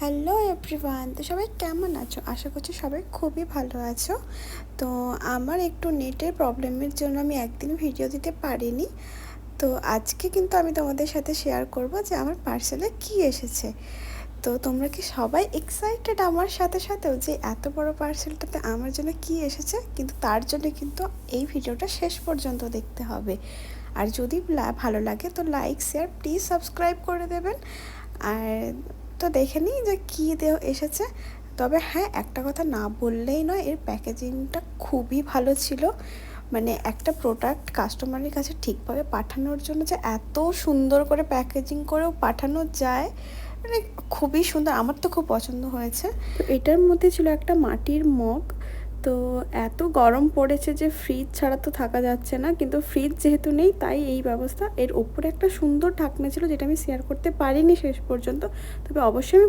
Hello everyone, তো সবাই কেমন আছো? আশা করছি সবাই খুবই ভালো আছো। তো আমার একটু নেটের প্রবলেমের জন্য আমি একদিন ভিডিও দিতে পারিনি। তো আজকে কিন্তু আমি তোমাদের সাথে শেয়ার করব যে আমার পার্সেলে কি এসেছে। তো তোমরা কি সবাই এক্সাইটেড আমার সাথে সাথেও যে এত বড় পার্সেলটাতে আমার জন্য কি এসেছে? কিন্তু তার জন্য কিন্তু এই ভিডিওটা শেষ পর্যন্ত দেখতে হবে। আর যদি ভালো লাগে তো লাইক শেয়ার প্লিজ সাবস্ক্রাইব করে দেবেন। আর তো দেখে নিই যে কী এসেছে। তবে হ্যাঁ, একটা কথা না বললেই নয়, এর প্যাকেজিংটা খুবই ভালো ছিল। মানে একটা প্রোডাক্ট কাস্টমারের কাছে ঠিকভাবে পাঠানোর জন্য যে এত সুন্দর করে প্যাকেজিং করেও পাঠানো যায়, মানে খুবই সুন্দর। আমার তো খুব পছন্দ হয়েছে। তো এটার মধ্যে ছিল একটা মাটির মগ। তো এত গরম পড়েছে যে ফ্রিজ ছাড়া তো থাকা যাচ্ছে না, কিন্তু ফ্রিজ যেহেতু নেই তাই এই ব্যবস্থা। এর ওপরে একটা সুন্দর ঢাকনা ছিল যেটা আমি শেয়ার করতে পারিনি শেষ পর্যন্ত, তবে অবশ্যই আমি